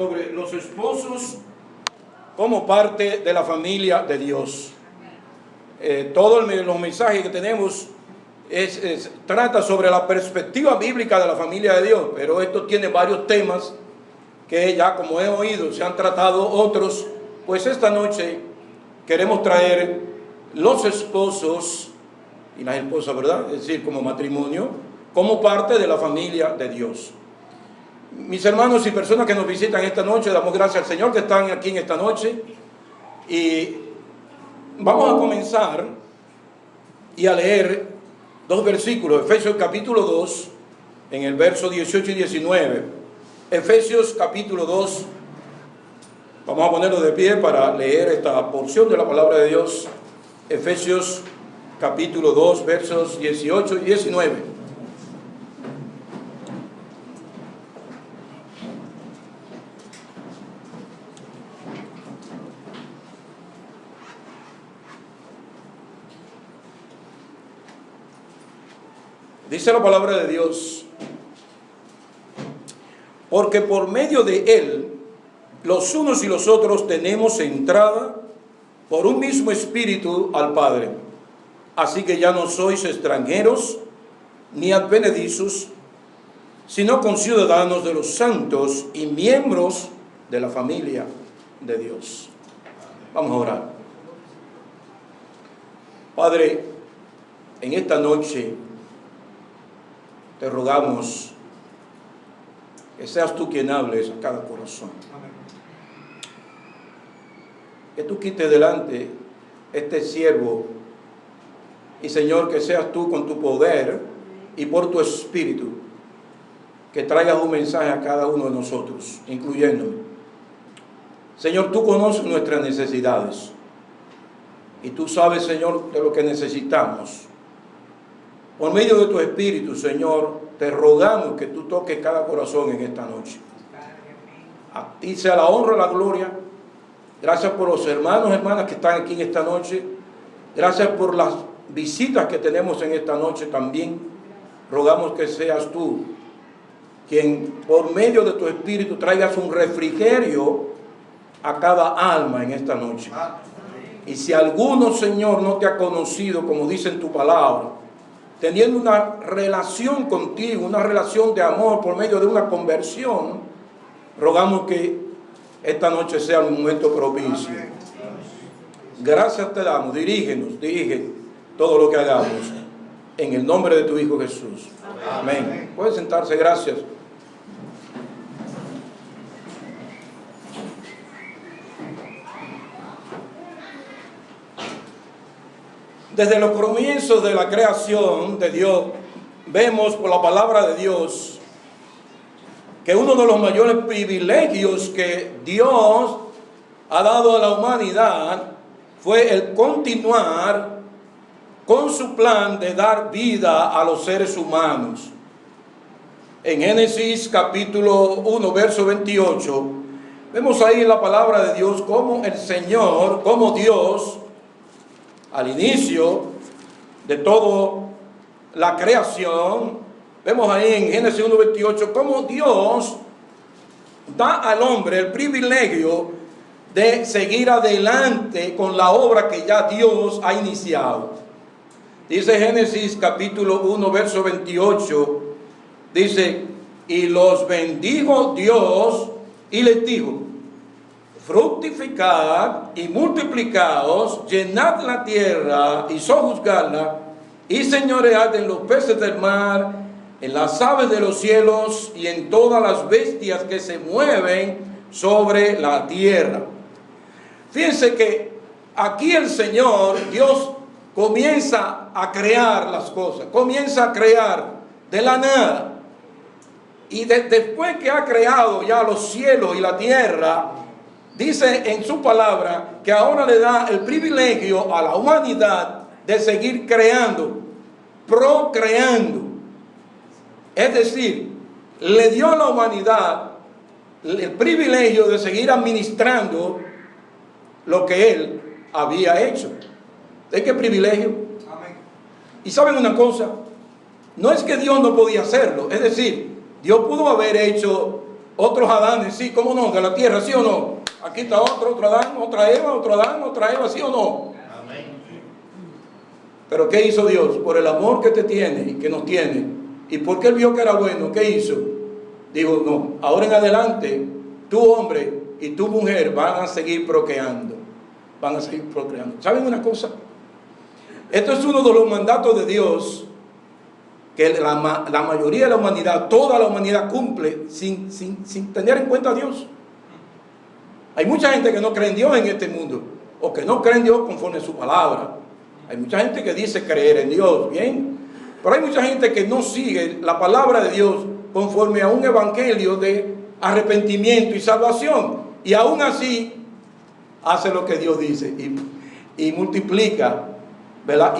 Sobre los esposos como parte de la familia de Dios. Todos los mensajes que tenemos trata sobre la perspectiva bíblica de la familia de Dios, pero esto tiene varios temas que ya, como he oído, se han tratado otros. Pues esta noche queremos traer los esposos y las esposas, ¿verdad? Es decir, como matrimonio, como parte de la familia de Dios. Mis hermanos y personas que nos visitan esta noche, damos gracias al Señor que están aquí en esta noche. Y vamos a comenzar y a leer dos versículos. Efesios capítulo 2, en el verso 18 y 19. Efesios capítulo 2. Vamos a ponerlo de pie para leer esta porción de la palabra de Dios. Efesios capítulo 2, versos 18 y 19. Dice la palabra de Dios: porque por medio de Él, los unos y los otros tenemos entrada por un mismo espíritu al Padre. Así que ya no sois extranjeros ni advenedizos, sino conciudadanos de los santos y miembros de la familia de Dios. Vamos a orar. Padre, en esta noche te rogamos que seas tú quien hables a cada corazón. Que tú quites delante este siervo y, Señor, que seas tú con tu poder y por tu espíritu que traigas un mensaje a cada uno de nosotros, incluyéndome. Señor, tú conoces nuestras necesidades y tú sabes, Señor, de lo que necesitamos. Por medio de tu espíritu, Señor, te rogamos que tú toques cada corazón en esta noche. A ti sea la honra y la gloria. Gracias por los hermanos y hermanas que están aquí en esta noche. Gracias por las visitas que tenemos en esta noche también. Rogamos que seas tú quien, por medio de tu espíritu, traigas un refrigerio a cada alma en esta noche. Y si alguno, Señor, no te ha conocido, como dice en tu palabra, teniendo una relación contigo, una relación de amor por medio de una conversión, rogamos que esta noche sea un momento propicio. Gracias te damos, dirige todo lo que hagamos, en el nombre de tu Hijo Jesús. Amén. Pueden sentarse, gracias. Desde los comienzos de la creación de Dios, vemos por la palabra de Dios que uno de los mayores privilegios que Dios ha dado a la humanidad fue el continuar con su plan de dar vida a los seres humanos. En Génesis capítulo 1, verso 28, vemos ahí en la palabra de Dios cómo el Señor, cómo Dios, al inicio de toda la creación, vemos ahí en Génesis 1:28 cómo Dios da al hombre el privilegio de seguir adelante con la obra que ya Dios ha iniciado. Dice Génesis capítulo 1, verso 28, dice: y los bendijo Dios y les dijo: fructificad y multiplicaos, llenad la tierra y sojuzgadla, y señoread en los peces del mar, en las aves de los cielos y en todas las bestias que se mueven sobre la tierra. Fíjense que aquí el Señor, Dios, comienza a crear las cosas, comienza a crear de la nada. Y después que ha creado ya los cielos y la tierra, dice en su palabra que ahora le da el privilegio a la humanidad de seguir creando, procreando. Es decir, le dio a la humanidad el privilegio de seguir administrando lo que Él había hecho. ¿De qué privilegio? Amén. Y saben una cosa, no es que Dios no podía hacerlo, es decir, Dios pudo haber hecho otros Adanes, sí, ¿cómo no? De la tierra, ¿sí o no? Aquí está otro Adán, otra Eva, otro Adán, otra Eva, ¿sí o no? Amén. Pero ¿qué hizo Dios? Por el amor que te tiene y que nos tiene, y porque Él vio que era bueno, ¿qué hizo? Digo, no, ahora en adelante, tu hombre y tu mujer van a seguir procreando. Van a seguir procreando. ¿Saben una cosa? Esto es uno de los mandatos de Dios que la mayoría de la humanidad, toda la humanidad cumple sin tener en cuenta a Dios. Hay mucha gente que no cree en Dios en este mundo, o que no cree en Dios conforme a su palabra. Hay mucha gente que dice creer en Dios, bien, pero hay mucha gente que no sigue la palabra de Dios conforme a un evangelio de arrepentimiento y salvación, y aún así hace lo que Dios dice y multiplica, ¿verdad?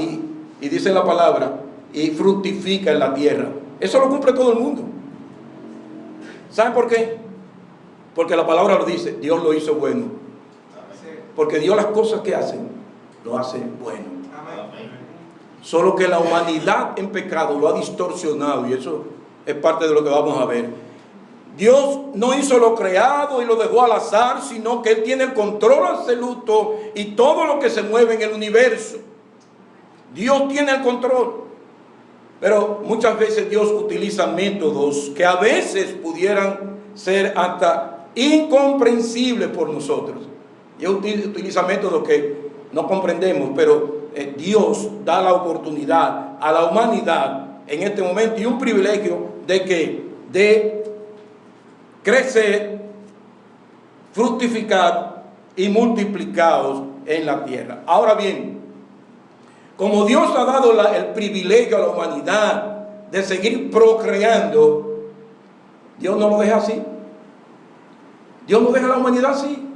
Y dice la palabra, y fructifica en la tierra. Eso lo cumple todo el mundo. ¿Saben por qué? Porque la palabra lo dice, Dios lo hizo bueno. Porque Dios las cosas que hacen, lo hace bueno. Solo que la humanidad en pecado lo ha distorsionado, y eso es parte de lo que vamos a ver. Dios no hizo lo creado y lo dejó al azar, sino que Él tiene el control absoluto y todo lo que se mueve en el universo. Dios tiene el control. Pero muchas veces Dios utiliza métodos que a veces pudieran ser hasta incomprensibles por nosotros. Dios utiliza métodos que no comprendemos, pero Dios da la oportunidad a la humanidad en este momento y un privilegio de crecer, fructificar y multiplicados en la tierra. Ahora bien, como Dios ha dado el privilegio a la humanidad de seguir procreando, Dios no lo deja así. Dios no deja a la humanidad así.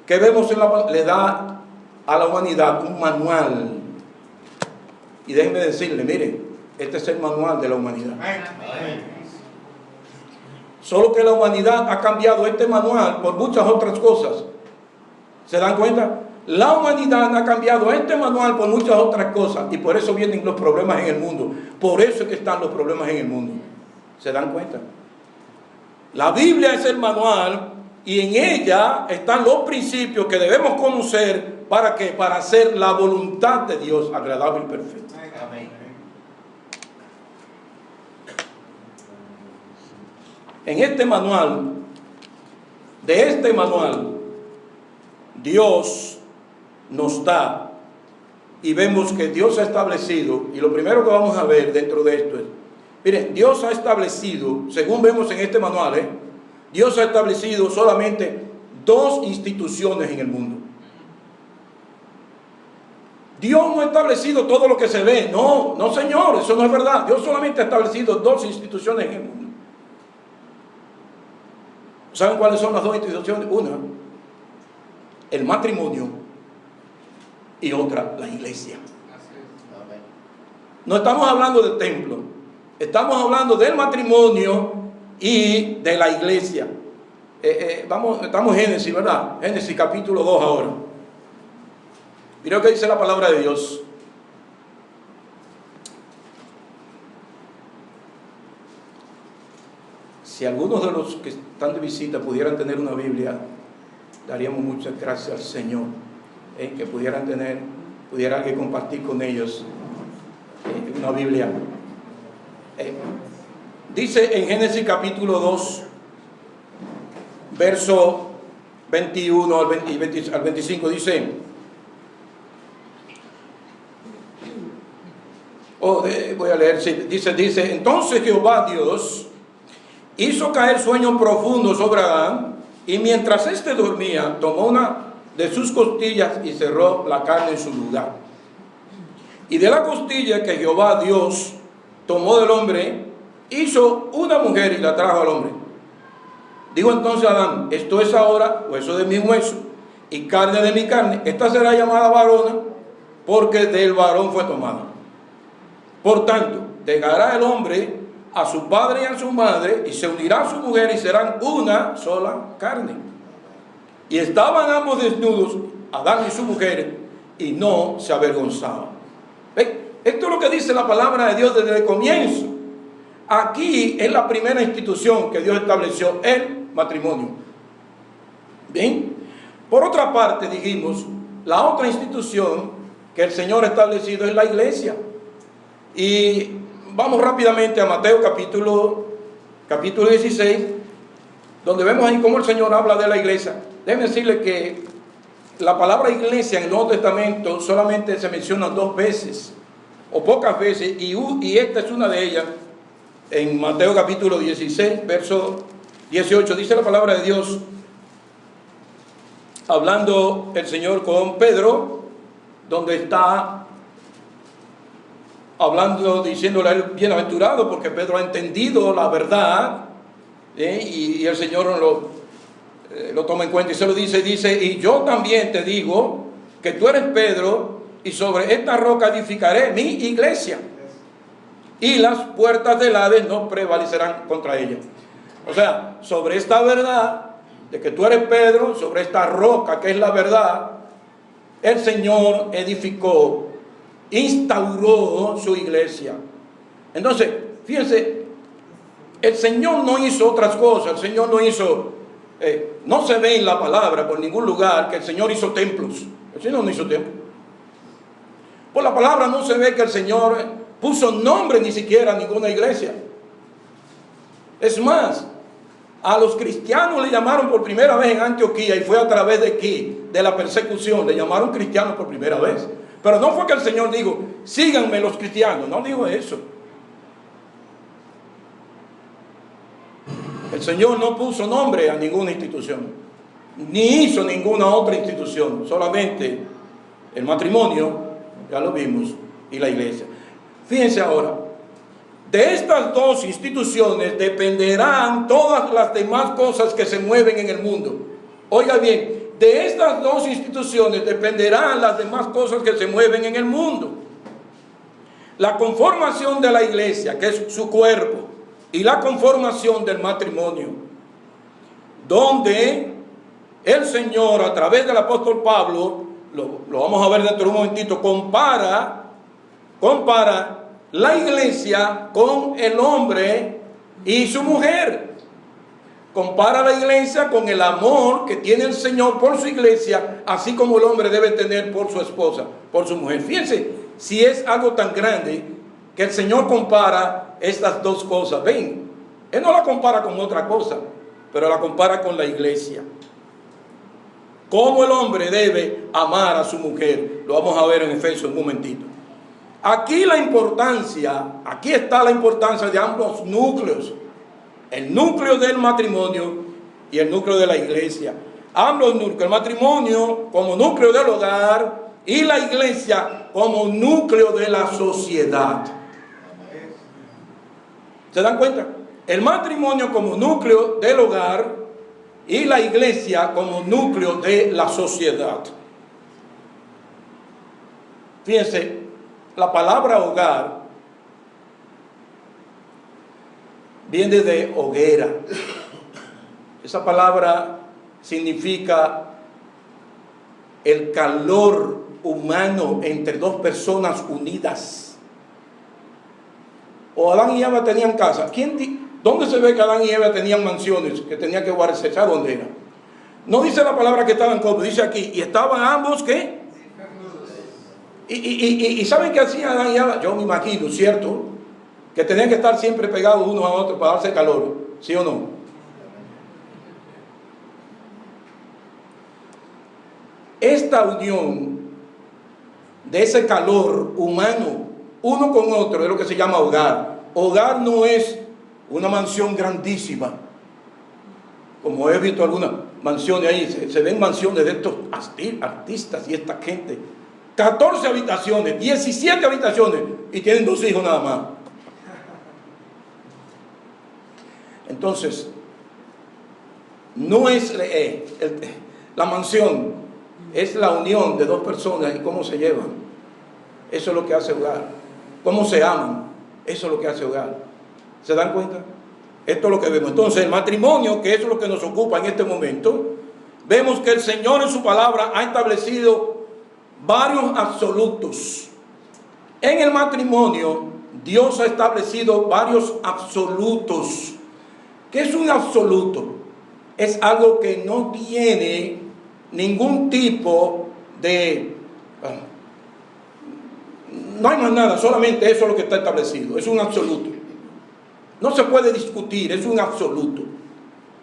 Que vemos le da a la humanidad un manual. Y déjenme decirle, miren, este es el manual de la humanidad. Solo que la humanidad ha cambiado este manual por muchas otras cosas. ¿Se dan cuenta? La humanidad ha cambiado este manual por muchas otras cosas, y por eso vienen los problemas en el mundo. Por eso es que están los problemas en el mundo. ¿Se dan cuenta? La Biblia es el manual, y en ella están los principios que debemos conocer. ¿Para qué? Para hacer la voluntad de Dios agradable y perfecta. Amén. En este manual, Dios nos da, y vemos que Dios ha establecido, y lo primero que vamos a ver dentro de esto es, miren, Dios ha establecido, según vemos en este manual, Dios ha establecido solamente 2 instituciones en el mundo. Dios no ha establecido todo lo que se ve, no señor, eso no es verdad. Dios solamente ha establecido 2 instituciones en el mundo. ¿Saben cuáles son las 2 instituciones? Una, el matrimonio, y otra, la iglesia. No estamos hablando del templo, estamos hablando del matrimonio y de la iglesia. Estamos en Génesis, ¿verdad? Génesis capítulo 2 ahora. Mira lo que dice la palabra de Dios. Si algunos de los que están de visita pudieran tener una Biblia, daríamos muchas gracias al Señor. Que pudiera alguien compartir con ellos una Biblia. Dice en Génesis capítulo 2, verso 21 al 25, dice, voy a leer, dice, entonces Jehová Dios hizo caer sueño profundo sobre Adán, y mientras éste dormía, tomó una de sus costillas y cerró la carne en su lugar. Y de la costilla que Jehová Dios tomó del hombre, hizo una mujer y la trajo al hombre. Dijo entonces Adán, esto es ahora hueso de mi hueso y carne de mi carne. Esta será llamada varona, porque del varón fue tomada. Por tanto, dejará el hombre a su padre y a su madre, y se unirá a su mujer, y serán una sola carne. Y estaban ambos desnudos, Adán y su mujer, y no se avergonzaban. Esto es lo que dice la palabra de Dios desde el comienzo. Aquí es la primera institución que Dios estableció, el matrimonio. Bien, por otra parte dijimos, la otra institución que el Señor ha establecido es la iglesia. Y vamos rápidamente a Mateo capítulo 16, donde vemos ahí cómo el Señor habla de la iglesia. Déjenme decirle que la palabra iglesia en el Nuevo Testamento solamente se menciona 2 veces, o pocas veces, y esta es una de ellas. En Mateo capítulo 16, verso 18, dice la palabra de Dios, hablando el Señor con Pedro, donde está hablando, diciéndole a él bienaventurado, porque Pedro ha entendido la verdad, y el Señor lo toma en cuenta y se lo dice, y yo también te digo que tú eres Pedro, y sobre esta roca edificaré mi iglesia, y las puertas del Hades no prevalecerán contra ella. O sea, sobre esta verdad de que tú eres Pedro, sobre esta roca que es la verdad, el Señor edificó, instauró su iglesia. Entonces, fíjense, el Señor no hizo otras cosas. El Señor no hizo, no se ve en la palabra por ningún lugar que el Señor hizo templos. El Señor no hizo templos. Por la palabra no se ve que el Señor puso nombre ni siquiera a ninguna iglesia. Es más, a los cristianos le llamaron por primera vez en Antioquía, y fue a través de aquí, de la persecución, le llamaron cristianos por primera vez. Pero no fue que el Señor dijo, síganme los cristianos, no dijo eso. El Señor no puso nombre a ninguna institución, ni hizo ninguna otra institución, solamente el matrimonio, ya lo vimos, y la iglesia. Fíjense ahora, de estas 2 instituciones dependerán todas las demás cosas que se mueven en el mundo. Oiga bien, de estas 2 instituciones dependerán las demás cosas que se mueven en el mundo. La conformación de la iglesia, que es su cuerpo, y la conformación del matrimonio, donde el Señor, a través del apóstol Pablo, lo vamos a ver dentro de un momentito, compara la iglesia con el hombre y su mujer. Compara la iglesia con el amor que tiene el Señor por su iglesia, así como el hombre debe tener por su esposa, por su mujer. Fíjense si es algo tan grande que el Señor compara estas 2 cosas. Ven, Él no la compara con otra cosa, pero la compara con la iglesia. Cómo el hombre debe amar a su mujer. Lo vamos a ver en Efesios un momentito. Aquí está la importancia de ambos núcleos. El núcleo del matrimonio y el núcleo de la iglesia. Ambos núcleos, el matrimonio como núcleo del hogar y la iglesia como núcleo de la sociedad. ¿Se dan cuenta? El matrimonio como núcleo del hogar y la iglesia como núcleo de la sociedad. Fíjense, la palabra hogar viene de hoguera. Esa palabra significa el calor humano entre 2 personas unidas. O Adán y Eva tenían casa. ¿Dónde se ve que Adán y Eva tenían mansiones que tenían que guardarse? ¿Sabe dónde era? No dice la palabra que estaban como, dice aquí, y estaban ambos, ¿qué? Y ¿saben qué hacían Adán y Eva? Yo me imagino, ¿cierto? Que tenían que estar siempre pegados unos a otros para darse calor, ¿sí o no? Esta unión de ese calor humano, uno con otro, es lo que se llama hogar. Hogar no es una mansión grandísima, como he visto algunas mansiones ahí, se ven mansiones de estos artistas y esta gente. 14 habitaciones, 17 habitaciones, y tienen 2 hijos nada más. Entonces, no es la mansión, es la unión de 2 personas y cómo se llevan. Eso es lo que hace hogar. Cómo se aman, eso es lo que hace hogar. ¿Se dan cuenta? Esto es lo que vemos. Entonces, el matrimonio, que eso es lo que nos ocupa en este momento, vemos que el Señor en su palabra ha establecido varios absolutos. En el matrimonio Dios ha establecido varios absolutos. ¿Qué es un absoluto? Es algo que no tiene ningún tipo de... no hay más nada, solamente eso es lo que está establecido. Es un absoluto. No se puede discutir, es un absoluto.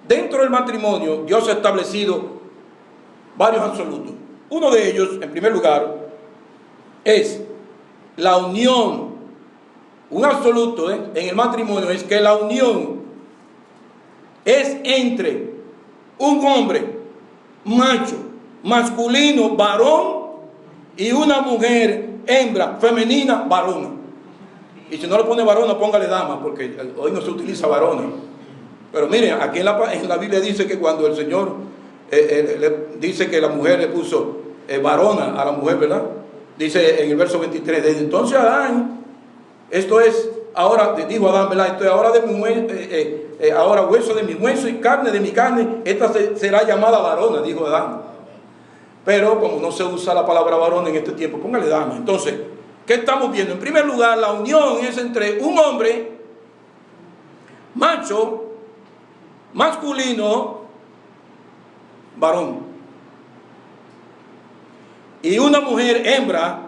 Dentro del matrimonio, Dios ha establecido varios absolutos. Uno de ellos, en primer lugar, es la unión. Un absoluto en el matrimonio es que la unión es entre un hombre macho, masculino, varón, y una mujer hembra, femenina, varona. Y si no le pone varona, póngale dama, porque hoy no se utiliza varona. Pero miren, aquí en la Biblia dice que cuando el Señor dice que la mujer le puso varona a la mujer, ¿verdad? Dice en el verso 23, desde entonces Adán, esto es, ahora, dijo Adán, ¿verdad? Esto es ahora, ahora hueso de mi hueso y carne de mi carne, esta será llamada varona, dijo Adán. Pero como no se usa la palabra varona en este tiempo, póngale dama. Entonces, ¿qué estamos viendo? En primer lugar, la unión es entre un hombre macho, masculino, varón, y una mujer hembra,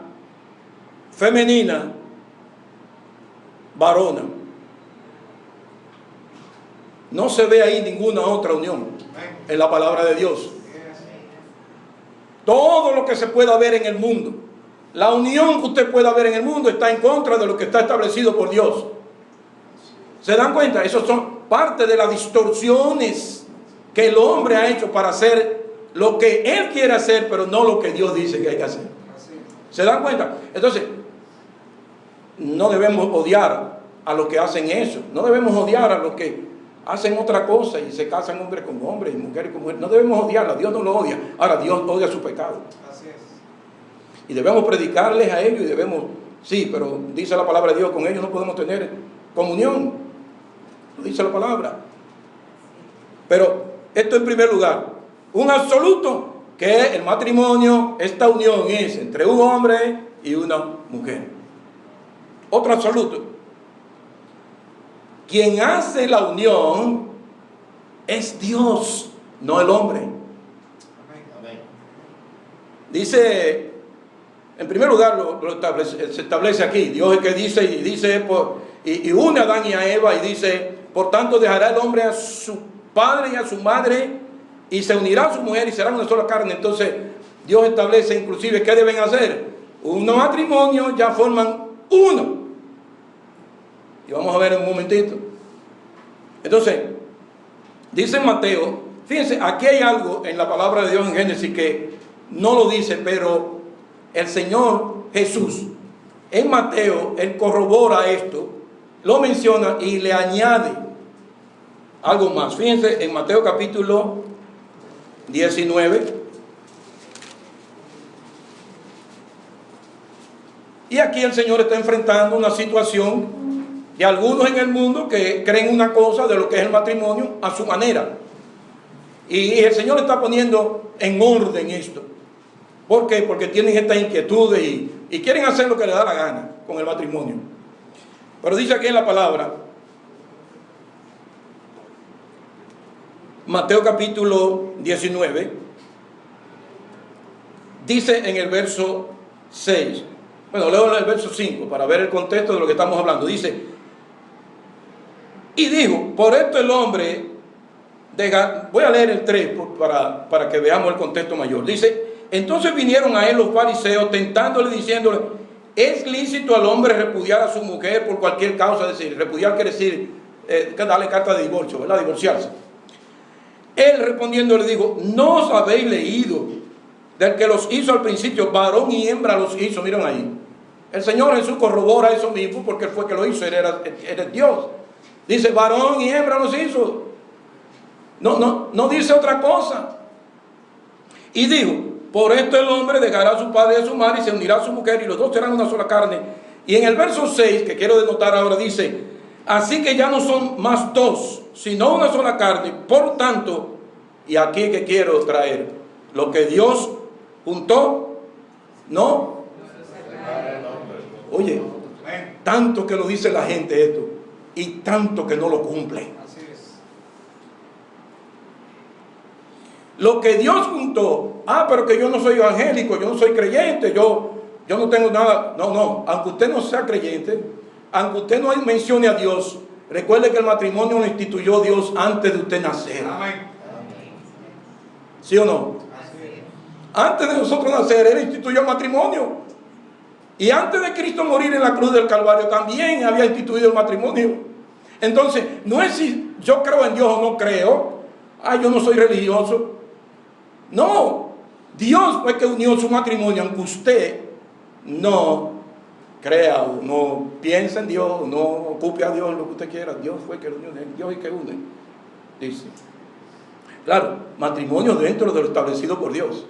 femenina, varona. No se ve ahí ninguna otra unión en la palabra de Dios. Todo lo que se pueda ver en el mundo, la unión que usted pueda ver en el mundo, está en contra de lo que está establecido por Dios. ¿Se dan cuenta? Esos son parte de las distorsiones que el hombre ha hecho para hacer lo que él quiere hacer, pero no lo que Dios dice que hay que hacer. ¿Se dan cuenta? Entonces, no debemos odiar a los que hacen eso. No debemos odiar a los que hacen otra cosa y se casan hombres con hombres y mujeres con mujeres. No debemos odiarla. Dios no lo odia. Ahora, Dios odia su pecado. Así es. Y debemos predicarles a ellos y debemos, sí, pero dice la palabra de Dios, con ellos no podemos tener comunión. Dice la palabra. Pero esto en primer lugar, un absoluto, que el matrimonio, esta unión es entre un hombre y una mujer. Otro absoluto, quien hace la unión es Dios, no el hombre. Amén. Dice, en primer lugar, se establece aquí, Dios es que dice, y une a Adán y a Eva, y dice, por tanto dejará el hombre a su padre y a su madre, y se unirá a su mujer, y serán una sola carne. Entonces, Dios establece inclusive qué deben hacer. Un matrimonio ya forman uno. Y vamos a ver en un momentito. Entonces, dice Mateo, fíjense, aquí hay algo en la palabra de Dios en Génesis que no lo dice, pero el Señor Jesús, en Mateo, Él corrobora esto, lo menciona y le añade algo más. Fíjense, en Mateo capítulo 19. Y aquí el Señor está enfrentando una situación de algunos en el mundo que creen una cosa de lo que es el matrimonio a su manera. Y el Señor está poniendo en orden esto. ¿Por qué? Porque tienen estas inquietudes y quieren hacer lo que les da la gana con el matrimonio. Pero dice aquí en la palabra, Mateo capítulo 19, dice en el verso 6, bueno, leo el verso 5 para ver el contexto de lo que estamos hablando. Dice, y dijo, por esto el hombre, voy a leer el 3 para que veamos el contexto mayor. Dice, entonces vinieron a él los fariseos tentándole, diciéndole, ¿es lícito al hombre repudiar a su mujer por cualquier causa? Es decir, repudiar quiere decir darle carta de divorcio, ¿verdad? Divorciarse. Él respondiendo le dijo, ¿no os habéis leído del que los hizo al principio? Varón y hembra los hizo. Miren ahí. El Señor Jesús corrobora eso mismo porque Él fue que lo hizo. Él era Dios. Dice, varón y hembra los hizo. No dice otra cosa. Y dijo, por esto el hombre dejará a su padre y a su madre y se unirá a su mujer y los dos serán una sola carne. Y en el verso 6, que quiero denotar ahora, dice, así que ya no son más dos, sino una sola carne. Por tanto, y aquí que quiero traer, lo que Dios juntó, no. Oye, tanto que lo dice la gente esto y tanto que no lo cumple. Así es. Lo que Dios juntó, pero que yo no soy evangélico, yo no soy creyente, yo no tengo nada. No, aunque usted no sea creyente, aunque usted no mencione a Dios, recuerde que el matrimonio lo instituyó Dios antes de usted nacer. Amén. ¿Sí o no? Así es. Antes de nosotros nacer, Él instituyó el matrimonio. Y antes de Cristo morir en la cruz del Calvario, también había instituido el matrimonio. Entonces, no es si yo creo en Dios o no creo. Yo no soy religioso. No, Dios fue que unió su matrimonio, aunque usted no crea o no piensa en Dios, no ocupe a Dios lo que usted quiera. Dios fue que lo unió, Dios es que une, dice. Claro, matrimonio dentro de lo establecido por Dios.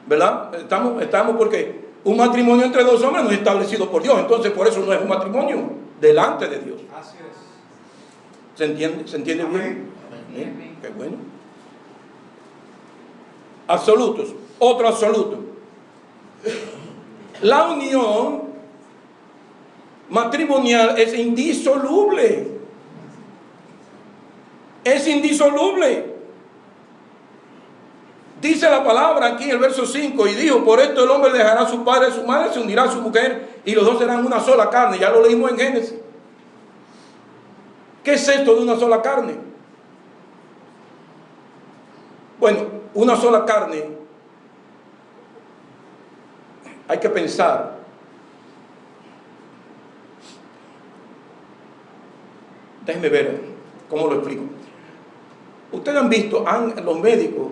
¿Verdad? Estamos porque un matrimonio entre dos hombres no es establecido por Dios, entonces por eso no es un matrimonio delante de Dios. Así es. ¿Se entiende? ¿Se entiende bien? Amén. Qué bueno. Absolutos. Otro absoluto. La unión matrimonial es indisoluble. Es indisoluble. Dice la palabra aquí en el verso 5, y dijo, por esto el hombre dejará a su padre y a su madre, se unirá a su mujer, y los dos serán una sola carne. Ya lo leímos en Génesis. ¿Qué es esto de una sola carne? Bueno, una sola carne, hay que pensar. Déjenme ver cómo lo explico. Ustedes han visto, los médicos,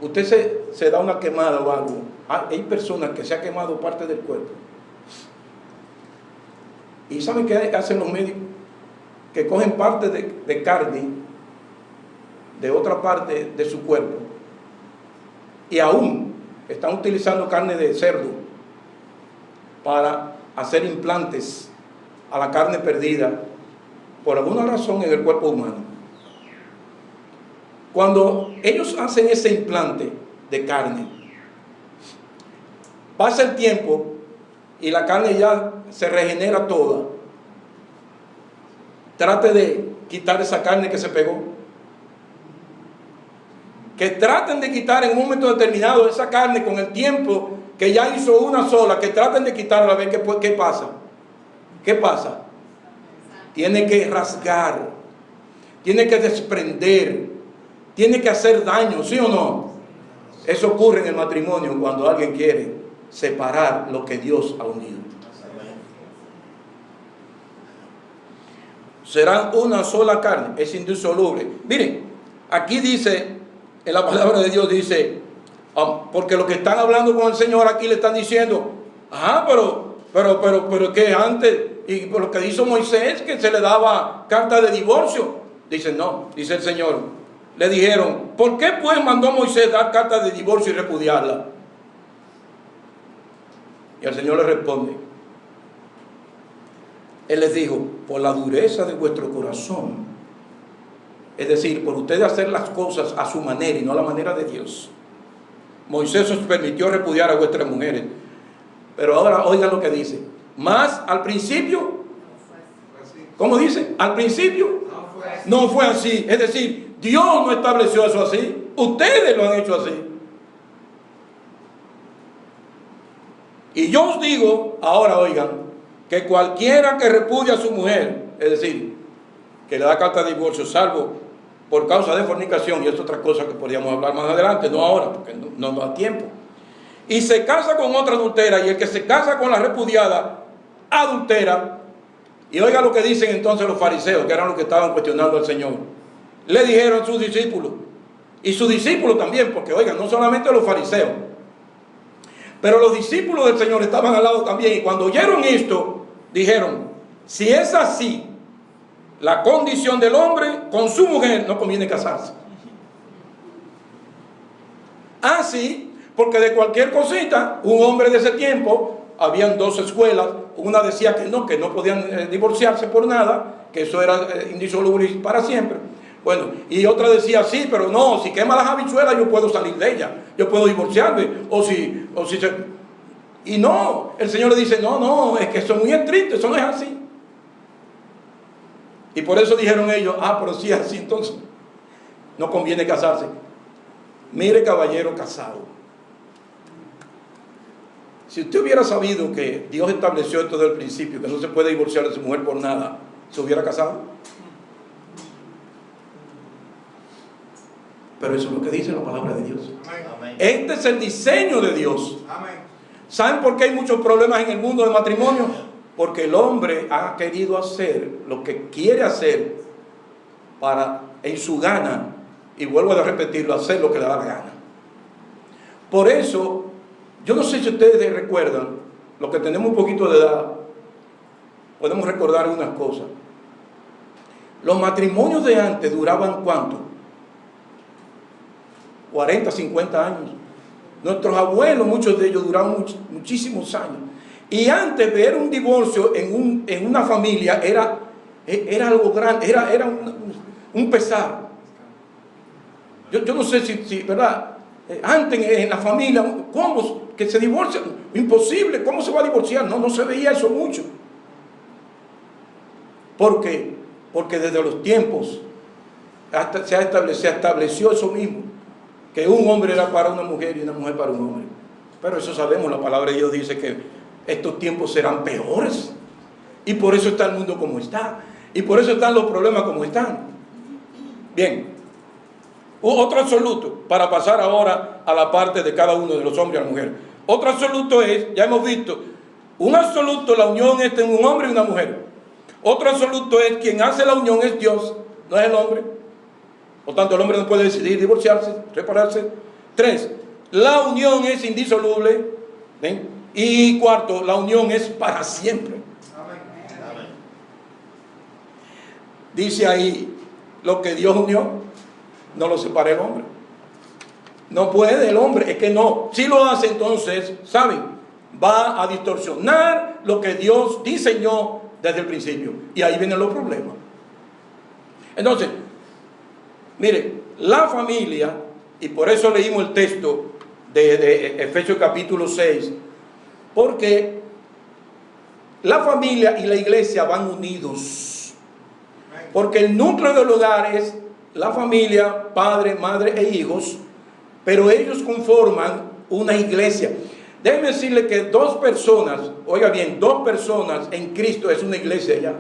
usted se da una quemada o algo. Hay personas que se ha quemado parte del cuerpo. ¿Y saben qué hacen los médicos? Que cogen parte de carne de otra parte de su cuerpo y aún están utilizando carne de cerdo para hacer implantes a la carne perdida por alguna razón en el cuerpo humano. Cuando ellos hacen ese implante de carne, pasa el tiempo y la carne ya se regenera toda. Trate de quitar esa carne que se pegó. Que traten de quitar en un momento determinado esa carne con el tiempo que ya hizo una sola, que traten de quitarla a ver qué pasa. ¿Qué pasa? Tiene que rasgar, tiene que desprender, tiene que hacer daño, ¿sí o no? Eso ocurre en el matrimonio cuando alguien quiere separar lo que Dios ha unido. Serán una sola carne, es indisoluble. Miren, aquí dice, en la palabra de Dios dice, porque los que están hablando con el Señor aquí le están diciendo, pero que antes, y por lo que hizo Moisés, que se le daba carta de divorcio. Dicen, no, dice el Señor. Le dijeron, ¿por qué pues mandó Moisés dar carta de divorcio y repudiarla? Y el Señor le responde, Él les dijo, por la dureza de vuestro corazón, es decir, por ustedes hacer las cosas a su manera y no a la manera de Dios, Moisés os permitió repudiar a vuestras mujeres. Pero ahora oigan lo que dice. Más al principio, ¿cómo dice? Al principio no fue así. Es decir, Dios no estableció eso así. Ustedes lo han hecho así. Y yo os digo, ahora oigan, que cualquiera que repudia a su mujer, es decir, que le da carta de divorcio, salvo por causa de fornicación, y es otra cosa que podríamos hablar más adelante, no ahora, porque no da tiempo, y se casa con otra adultera, y el que se casa con la repudiada, adultera. Y oiga lo que dicen entonces los fariseos, que eran los que estaban cuestionando al Señor. Le dijeron a sus discípulos, y sus discípulos también, porque oigan, no solamente los fariseos, pero los discípulos del Señor estaban al lado también, y cuando oyeron esto, dijeron, si es así la condición del hombre con su mujer, no conviene casarse. Así, porque de cualquier cosita, un hombre de ese tiempo, habían dos escuelas, una decía que no podían divorciarse por nada, que eso era indisoluble para siempre. Bueno, y otra decía, sí, pero no, si quema las habichuelas yo puedo salir de ella, yo puedo divorciarme, o si se... Y no, el Señor le dice, no, es que eso es muy estricto, eso no es así. Y por eso dijeron ellos, pero si es así, entonces no conviene casarse. Mire, caballero casado, si usted hubiera sabido que Dios estableció esto desde el principio, que no se puede divorciar de su mujer por nada, ¿se hubiera casado? Pero eso es lo que dice la palabra de Dios. Amén. Este es el diseño de Dios. Amén. ¿Saben por qué hay muchos problemas en el mundo del matrimonio? Porque el hombre ha querido hacer lo que quiere hacer para, en su gana, y vuelvo a repetirlo, hacer lo que le da la gana. Por eso, yo no sé si ustedes recuerdan, los que tenemos un poquito de edad, podemos recordar unas cosas. Los matrimonios de antes duraban ¿cuánto? 40, 50 años. Nuestros abuelos, muchos de ellos duraban muchísimos años. Y antes ver un divorcio en una familia era algo grande, era un pesar. Yo no sé si ¿verdad? Antes en la familia, ¿cómo? Que se divorcian, imposible, ¿cómo se va a divorciar? No se veía eso mucho. ¿Por qué? Porque desde los tiempos se estableció eso mismo, que un hombre era para una mujer y una mujer para un hombre. Pero eso sabemos, la palabra de Dios dice que estos tiempos serán peores. Y por eso está el mundo como está. Y por eso están los problemas como están. Bien. Otro absoluto, para pasar ahora a la parte de cada uno de los hombres y la mujer. Otro absoluto es, ya hemos visto, un absoluto, la unión es entre un hombre y una mujer. Otro absoluto es, quien hace la unión es Dios, no es el hombre. Por tanto, el hombre no puede decidir divorciarse, separarse. 3, la unión es indisoluble. ¿Ven? Y 4, la unión es para siempre. Amén. Dice ahí, lo que Dios unió, no lo separa el hombre. No puede el hombre, es que no. Si lo hace, entonces, ¿saben? Va a distorsionar lo que Dios diseñó desde el principio. Y ahí vienen los problemas. Entonces, mire, la familia, y por eso leímos el texto de Efesios capítulo 6, porque la familia y la iglesia van unidos. Porque el núcleo del hogar es la familia, padre, madre e hijos, pero ellos conforman una iglesia. Déjenme decirle que dos personas, oiga bien, dos personas en Cristo es una iglesia ya.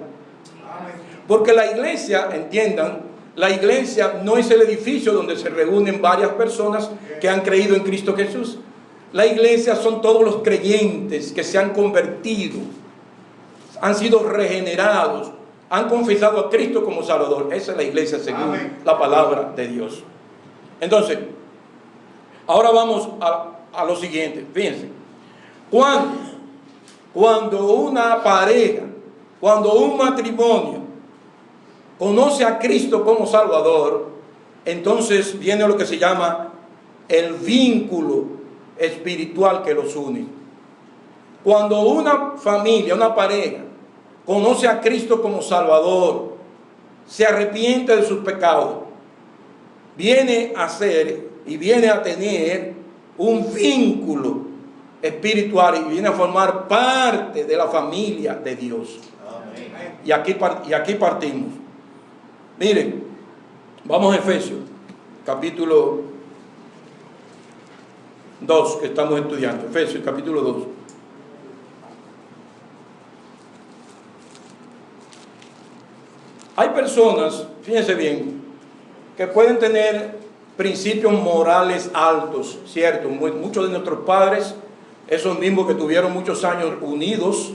Porque la iglesia, entiendan, la iglesia no es el edificio donde se reúnen varias personas que han creído en Cristo Jesús. La iglesia son todos los creyentes que se han convertido, han sido regenerados, han confesado a Cristo como Salvador. Esa es la iglesia según la palabra de Dios. Entonces, ahora vamos a lo siguiente. Fíjense, cuando una pareja, cuando un matrimonio conoce a Cristo como Salvador, entonces viene lo que se llama el vínculo espiritual que los une. Cuando una familia, una pareja, conoce a Cristo como Salvador, se arrepiente de sus pecados, viene a ser y viene a tener un vínculo espiritual y viene a formar parte de la familia de Dios. Amén. Y aquí partimos. Miren, vamos a Efesios, capítulo 2, que estamos estudiando. Efesios, capítulo 2. Hay personas, fíjense bien, que pueden tener principios morales altos, ¿cierto? Muchos de nuestros padres, esos mismos que tuvieron muchos años unidos,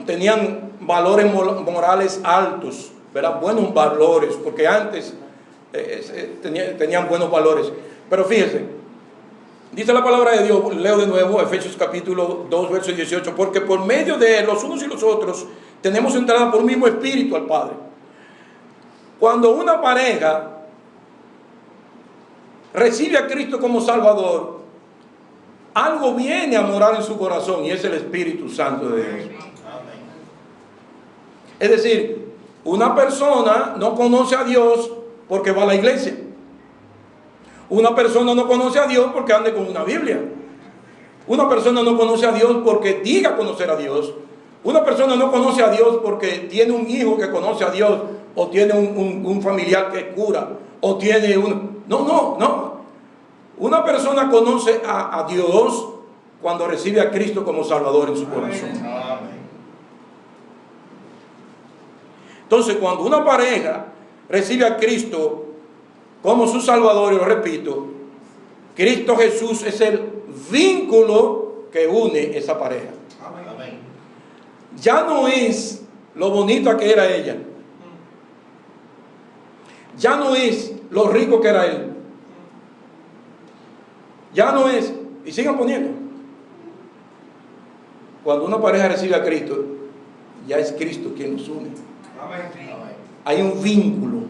tenían valores morales altos, ¿verdad? Buenos valores, porque antes tenían buenos valores. Pero fíjense, dice la palabra de Dios, leo de nuevo Efesios capítulo 2, verso 18, porque por medio de los unos y los otros tenemos entrada por un mismo espíritu al Padre. Cuando una pareja recibe a Cristo como Salvador, algo viene a morar en su corazón y es el Espíritu Santo de Dios. Es decir, una persona no conoce a Dios porque va a la iglesia. Una persona no conoce a Dios porque anda con una Biblia. Una persona no conoce a Dios porque diga conocer a Dios. Una persona no conoce a Dios porque tiene un hijo que conoce a Dios, o tiene un familiar que cura, o tiene un... No. Una persona conoce a Dios cuando recibe a Cristo como Salvador en su corazón. Entonces, cuando una pareja recibe a Cristo como su Salvador, y lo repito, Cristo Jesús es el vínculo que une esa pareja. Amén. Ya no es lo bonita que era ella. Ya no es lo rico que era él. Ya no es, y sigan poniendo. Cuando una pareja recibe a Cristo, ya es Cristo quien los une. Amén. Hay un vínculo.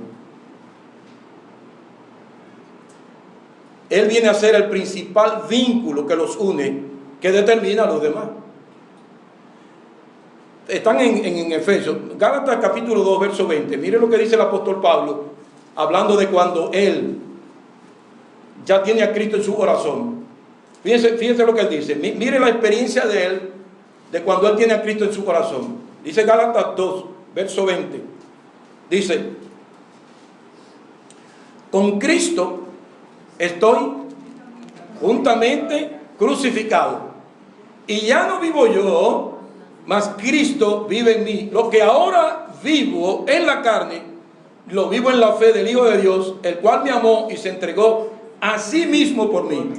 Él viene a ser el principal vínculo que los une, que determina a los demás. Están en Efesios, Gálatas capítulo 2, verso 20. Mire lo que dice el apóstol Pablo, hablando de cuando él ya tiene a Cristo en su corazón. Fíjense lo que él dice. Mire la experiencia de él, de cuando él tiene a Cristo en su corazón. Dice Gálatas 2, verso 20. Dice: con Cristo estoy juntamente crucificado, y ya no vivo yo, mas Cristo vive en mí. Lo que ahora vivo en la carne, lo vivo en la fe del Hijo de Dios, el cual me amó y se entregó a sí mismo por mí.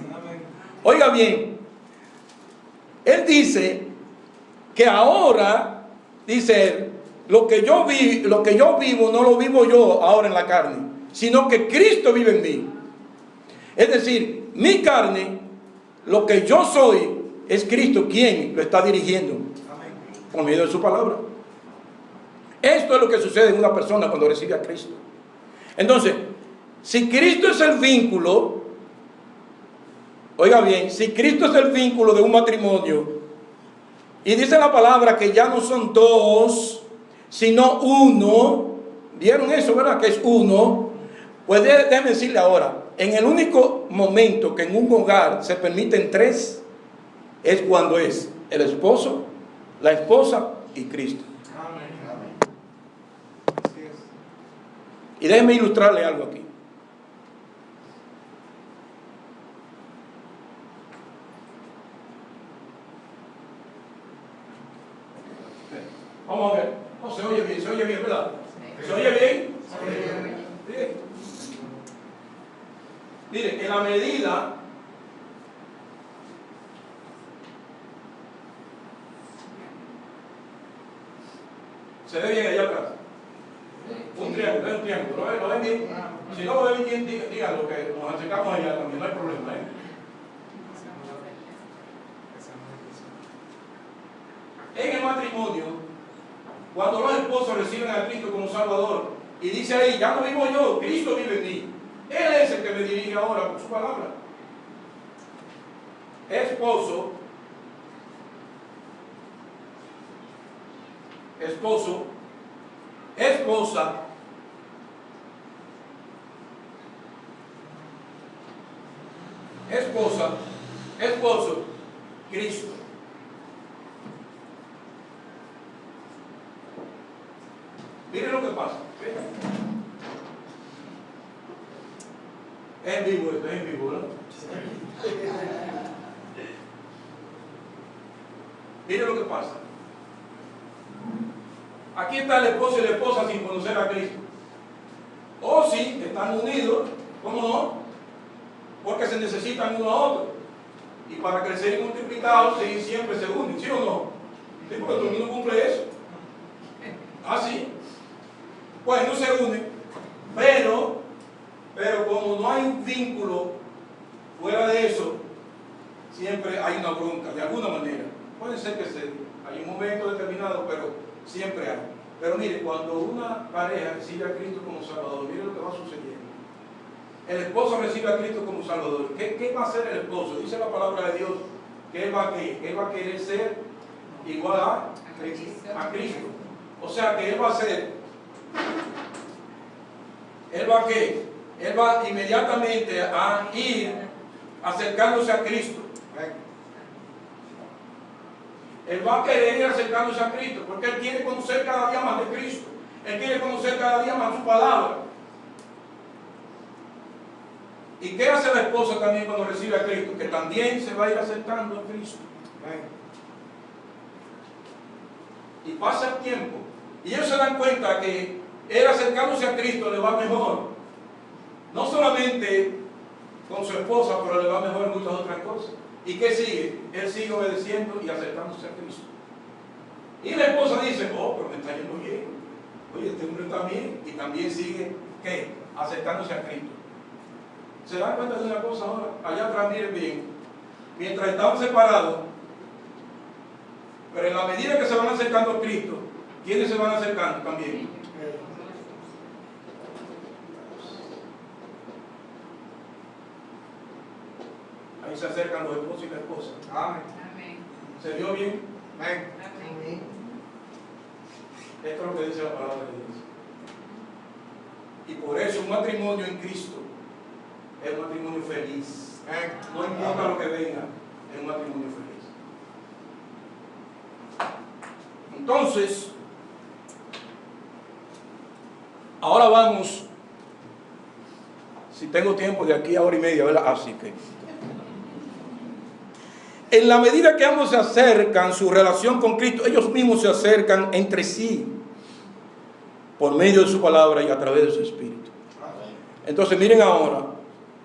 Oiga bien, él dice que ahora, dice él, lo que yo vivo no lo vivo yo ahora en la carne, sino que Cristo vive en mí. Es decir, mi carne, lo que yo soy, es Cristo quien lo está dirigiendo por medio de su palabra. Esto es lo que sucede en una persona cuando recibe a Cristo. Entonces, si Cristo es el vínculo, oiga bien, si Cristo es el vínculo de un matrimonio, y dice la palabra que ya no son dos, sino uno, ¿vieron eso, verdad? Que es uno. Pues déjenme decirle ahora, en el único momento que en un hogar se permiten tres, es cuando es el esposo, la esposa y Cristo. Y déjenme ilustrarle algo aquí. Vamos a ver. No, se oye bien, ¿verdad? ¿Se oye bien? Sí. Mire, en la medida se ve bien allá atrás. Un triángulo, es un triángulo. ¿Lo ven bien? Si no lo ven bien, díganlo, que nos acercamos allá también, no hay problema, En el matrimonio, cuando los esposos reciben a Cristo como Salvador, y dice ahí, ya no vivo yo, Cristo vive en mí. Él es el que me dirige ahora con su palabra. Esposo, esposa, esposo, Cristo. Miren lo que pasa. Es en vivo esto, es en vivo, ¿no? Miren lo que pasa. Aquí está el esposo y la esposa sin conocer a Cristo. O sí, están unidos, ¿cómo no? Porque se necesitan uno a otro. Y para crecer y multiplicar, sí, siempre se unen, ¿sí o no? Sí, porque todo el mundo cumple eso. Ah, sí. Pues no se unen, pero como no hay un vínculo fuera de eso, siempre hay una bronca, de alguna manera. Puede ser que hay un momento determinado, pero siempre hay. Pero mire, cuando una pareja recibe a Cristo como Salvador, mire lo que va sucediendo. El esposo recibe a Cristo como Salvador. ¿Qué va a hacer el esposo? Dice la palabra de Dios que él va a querer ser igual a Cristo. O sea que él va a ser... Él va inmediatamente a ir acercándose a Cristo. Él va a querer ir acercándose a Cristo, porque él quiere conocer cada día más de Cristo. Él quiere conocer cada día más su palabra. ¿Y qué hace la esposa también cuando recibe a Cristo? Que también se va a ir acercando a Cristo. Y pasa el tiempo. Y ellos se dan cuenta que él acercándose a Cristo le va mejor. No solamente con su esposa, pero le va mejor en muchas otras cosas. ¿Y qué sigue? Él sigue obedeciendo y acercándose a Cristo. Y la esposa dice, oh, pero me está yendo bien. Oye, este hombre está bien. Y también sigue, ¿qué? Acercándose a Cristo. ¿Se dan cuenta de una cosa ahora? Allá atrás, miren bien. Mientras estaban separados, pero en la medida que se van acercando a Cristo, ¿quiénes se van acercando también? Ahí se acercan los esposos y la esposa. Amén. ¿Se vio bien? Amén. Esto es lo que dice la palabra de Dios. Y por eso un matrimonio en Cristo es un matrimonio feliz. No importa lo que venga, es un matrimonio feliz. Entonces, ahora vamos, si tengo tiempo de aquí a hora y media, ¿verdad? Así que, en la medida que ambos se acercan, su relación con Cristo, ellos mismos se acercan entre sí, por medio de su palabra y a través de su espíritu. Entonces, miren ahora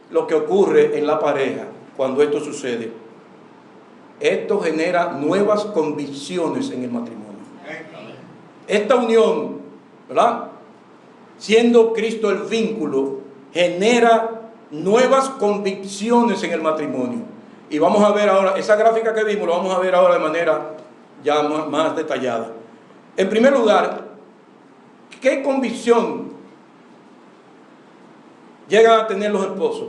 lo que ocurre en la pareja cuando esto sucede. Esto genera nuevas convicciones en el matrimonio. Esta unión, ¿verdad? Siendo Cristo el vínculo, genera nuevas convicciones en el matrimonio. Y vamos a ver ahora, esa gráfica que vimos, lo vamos a ver ahora de manera ya más detallada. En primer lugar, ¿qué convicción llegan a tener los esposos?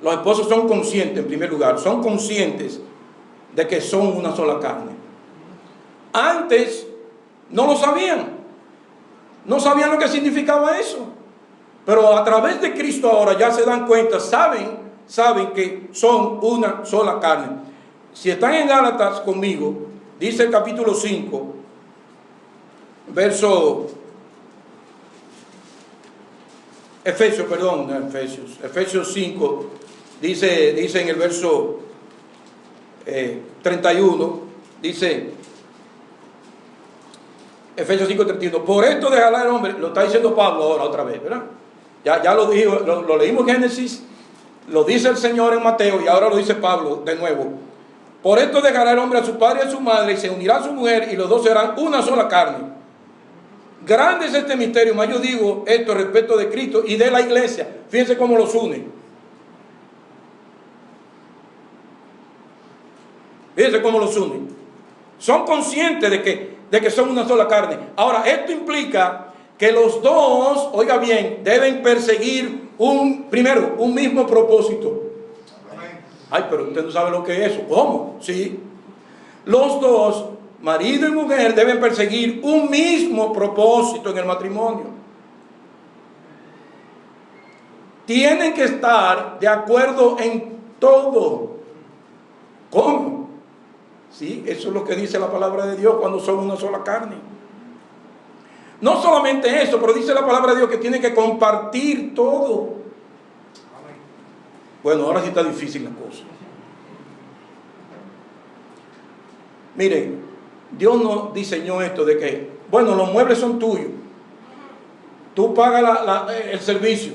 Los esposos son conscientes, en primer lugar, son conscientes de que son una sola carne. Antes no lo sabían, no sabían lo que significaba eso, pero a través de Cristo ahora ya se dan cuenta, saben que son una sola carne. Si están en Gálatas conmigo, dice el capítulo 5, Efesios 5, dice en el verso 31, dice, Efesios 5, 31, por esto dejará el hombre, lo está diciendo Pablo ahora otra vez, ¿verdad? Ya lo dijo, lo leímos en Génesis, lo dice el Señor en Mateo y ahora lo dice Pablo de nuevo. Por esto dejará el hombre a su padre y a su madre y se unirá a su mujer y los dos serán una sola carne. Grande es este misterio, más yo digo esto respecto de Cristo y de la iglesia. Fíjense cómo los une. Fíjense cómo los une. Son conscientes de que son una sola carne. Ahora, esto implica que los dos, oiga bien, deben perseguir primero un mismo propósito. Ay, pero usted no sabe lo que es eso. ¿Cómo? Sí. Los dos, marido y mujer, deben perseguir un mismo propósito en el matrimonio. Tienen que estar de acuerdo en todo. ¿Cómo? Sí, eso es lo que dice la palabra de Dios cuando son una sola carne. No solamente eso, pero dice la palabra de Dios que tienen que compartir todo. Bueno, ahora sí está difícil la cosa. Miren, Dios no diseñó esto de que, bueno, los muebles son tuyos. Tú pagas el servicio.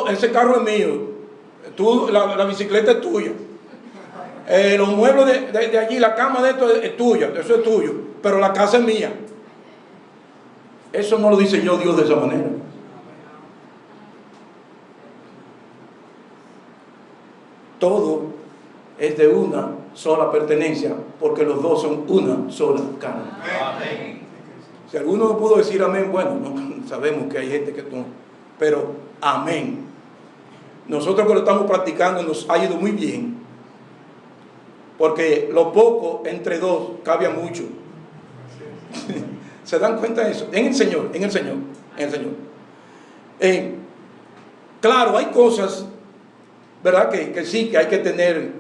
Ese carro es mío. La bicicleta es tuya. Los muebles de allí, la cama de esto es tuya. Eso es tuyo. Pero la casa es mía. Eso no lo diseñó Dios de esa manera. Todo es de una sola pertenencia, porque los dos son una sola carne. Amén. Si alguno no pudo decir amén, bueno, no, sabemos que hay gente que no, pero amén. Nosotros que lo estamos practicando nos ha ido muy bien, porque lo poco entre dos cambia mucho. ¿Se dan cuenta de eso? En el Señor. Claro, hay cosas, ¿verdad? Que sí, que hay que tener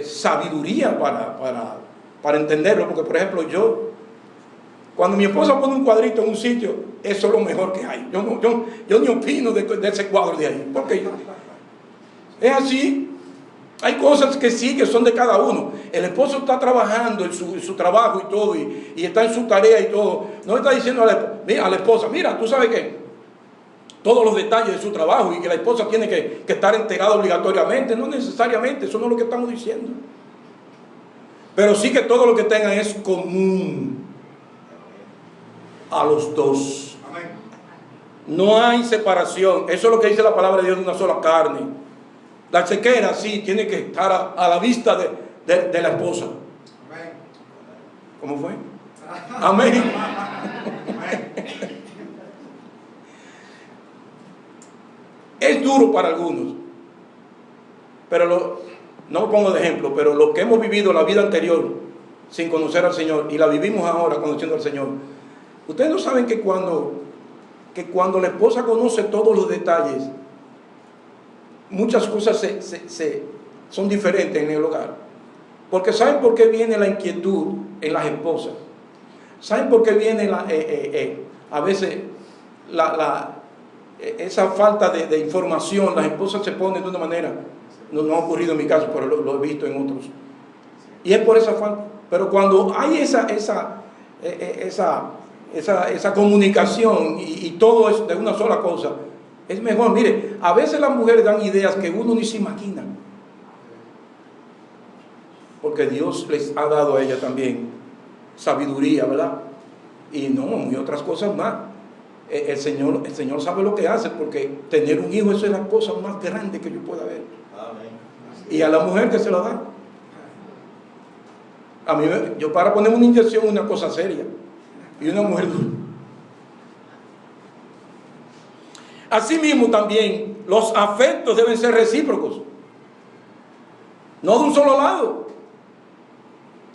sabiduría para entenderlo. Porque, por ejemplo, cuando mi esposa pone un cuadrito en un sitio, eso es lo mejor que hay. Yo ni opino de ese cuadro de ahí, porque es así. Hay cosas que sí, que son de cada uno. El esposo está trabajando en su trabajo y todo, y está en su tarea y todo. No está diciendo a la esposa, mira, tú sabes que todos los detalles de su trabajo y que la esposa tiene que estar enterada obligatoriamente. No necesariamente, eso no es lo que estamos diciendo. Pero sí que todo lo que tengan es común a los dos. No hay separación. Eso es lo que dice la palabra de Dios, de una sola carne. La chequera sí tiene que estar a la vista de la esposa. ¿Cómo fue? Amén. Es duro para algunos, pero no lo pongo de ejemplo, pero los que hemos vivido la vida anterior sin conocer al Señor y la vivimos ahora conociendo al Señor, ustedes no saben que cuando la esposa conoce todos los detalles, muchas cosas son diferentes en el hogar. Porque ¿saben por qué viene la inquietud en las esposas? ¿Saben por qué viene a veces esa falta de información? Las esposas se ponen de una manera, no ha ocurrido en mi caso, pero lo he visto en otros. Y es por esa falta. Pero cuando hay esa comunicación y todo es de una sola cosa, es mejor. Mire, a veces las mujeres dan ideas que uno ni se imagina, porque Dios les ha dado a ellas también sabiduría, ¿verdad? Y otras cosas más. El Señor sabe lo que hace, porque tener un hijo, eso es la cosa más grande que yo pueda ver. Amén. Y a la mujer que se la da. A mí, yo para ponerme una inyección es una cosa seria, y una mujer. Asimismo también los afectos deben ser recíprocos, no de un solo lado.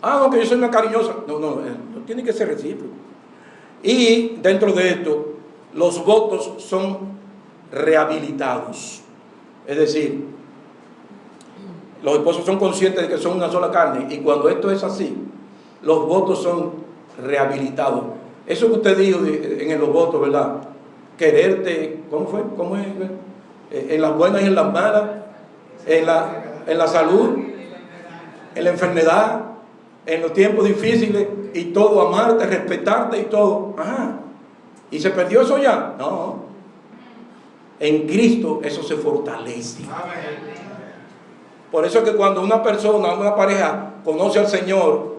No, que yo soy una cariñosa. No tiene que ser recíproco. Y dentro de esto, los votos son rehabilitados. Es decir, los esposos son conscientes de que son una sola carne, y cuando esto es así, los votos son rehabilitados. Eso que usted dijo en los votos, ¿verdad? Quererte, ¿cómo fue? ¿Cómo es? En las buenas y en las malas, en la salud, en la enfermedad, en los tiempos difíciles y todo, amarte, respetarte y todo. ¿Y se perdió eso ya? No. En Cristo eso se fortalece. Por eso es que cuando una pareja conoce al Señor,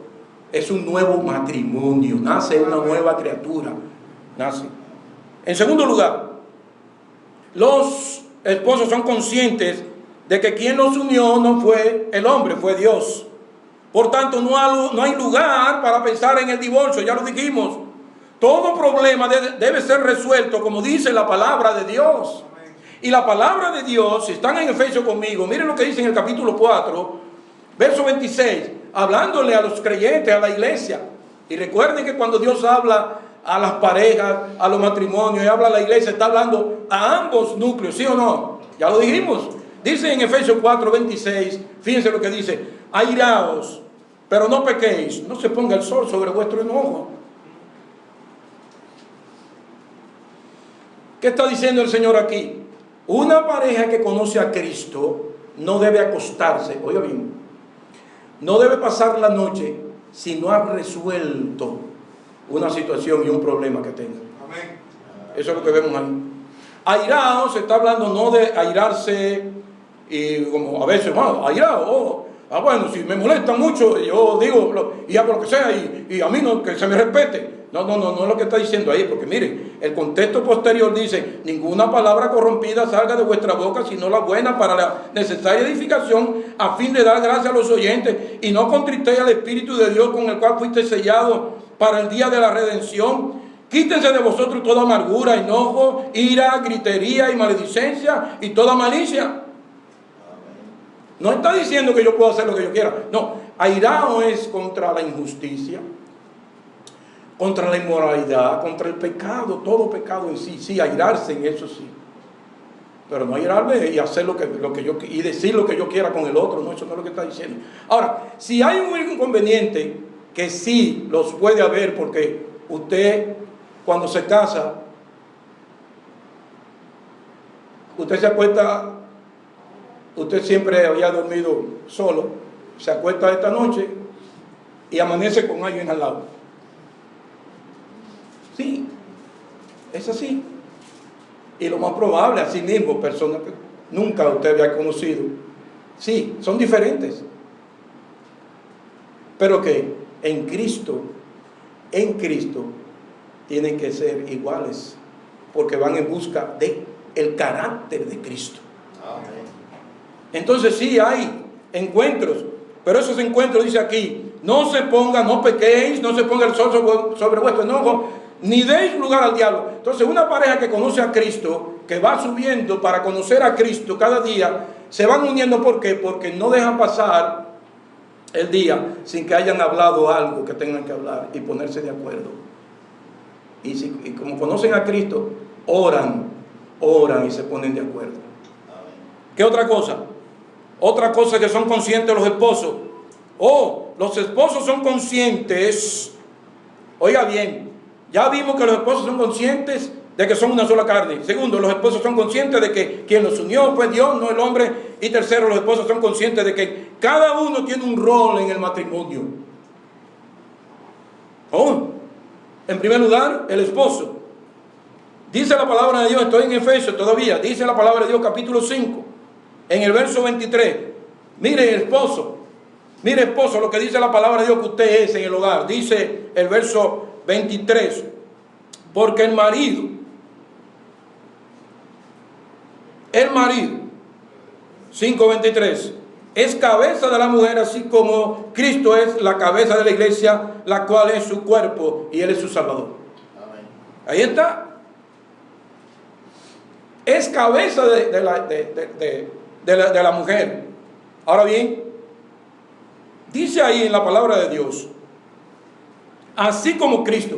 es un nuevo matrimonio, nace una nueva criatura, nace. En segundo lugar, los esposos son conscientes de que quien los unió no fue el hombre, fue Dios. Por tanto, no hay lugar para pensar en el divorcio, ya lo dijimos. Todo problema debe ser resuelto como dice la palabra de Dios. Y la palabra de Dios, si están en Efesios conmigo, miren lo que dice en el capítulo 4, verso 26, hablándole a los creyentes, a la iglesia. Y recuerden que cuando Dios habla a las parejas, a los matrimonios, y habla a la iglesia, está hablando a ambos núcleos, ¿sí o no? Ya lo dijimos. Dice en Efesios 4, 26, fíjense lo que dice: airaos, pero no pequéis, no se ponga el sol sobre vuestro enojo. ¿Qué está diciendo el Señor aquí? Una pareja que conoce a Cristo no debe acostarse, oiga bien, no debe pasar la noche si no ha resuelto una situación y un problema que tenga. Amén. Eso es lo que vemos ahí. Airado, se está hablando no de airarse y como a veces, airado, bueno, si me molesta mucho, yo digo y hago lo que sea y a mí no, que se me respete. No es lo que está diciendo ahí, porque miren, el contexto posterior dice: ninguna palabra corrompida salga de vuestra boca, sino la buena para la necesaria edificación, a fin de dar gracia a los oyentes, y no contristéis al Espíritu de Dios, con el cual fuiste sellado para el día de la redención. Quítense de vosotros toda amargura, enojo, ira, gritería y maledicencia y toda malicia. No está diciendo que yo puedo hacer lo que yo quiera. No, airado es contra la injusticia, contra la inmoralidad, contra el pecado, todo pecado en sí. Sí, airarse en eso sí. Pero no airarme y hacer lo que yo y decir lo que yo quiera con el otro, no, eso no es lo que está diciendo. Ahora, si hay un inconveniente, que sí los puede haber, porque usted cuando se casa, usted se acuesta, usted siempre había dormido solo, se acuesta esta noche y amanece con alguien al lado. Sí, es así. Y lo más probable, así mismo, personas que nunca usted había conocido, sí, son diferentes. Pero que en Cristo tienen que ser iguales, porque van en busca de el carácter de Cristo. Amén. Entonces sí hay encuentros, pero esos encuentros, dice aquí, no pequéis, no se ponga el sol sobre vuestro enojo, ni deis lugar al diablo. Entonces una pareja que conoce a Cristo, que va subiendo para conocer a Cristo cada día, se van uniendo. ¿Por qué? Porque no dejan pasar el día sin que hayan hablado algo que tengan que hablar y ponerse de acuerdo. Y como conocen a Cristo, oran y se ponen de acuerdo. ¿Qué otra cosa? Otra cosa que son conscientes los esposos. Los esposos son conscientes. Oiga bien, ya vimos que los esposos son conscientes de que son una sola carne. Segundo, los esposos son conscientes de que quien los unió fue Dios, no el hombre. Y tercero, los esposos son conscientes de que cada uno tiene un rol en el matrimonio. En primer lugar, el esposo. Dice la palabra de Dios, estoy en Efesios todavía, dice la palabra de Dios capítulo 5, en el verso 23. Mire esposo, lo que dice la palabra de Dios que usted es en el hogar. Dice el verso 23, porque el marido, 5:23, es cabeza de la mujer, así como Cristo es la cabeza de la iglesia, la cual es su cuerpo y Él es su Salvador. Amén. Ahí está. Es cabeza de la mujer. Ahora bien, dice ahí en la palabra de Dios, así como Cristo.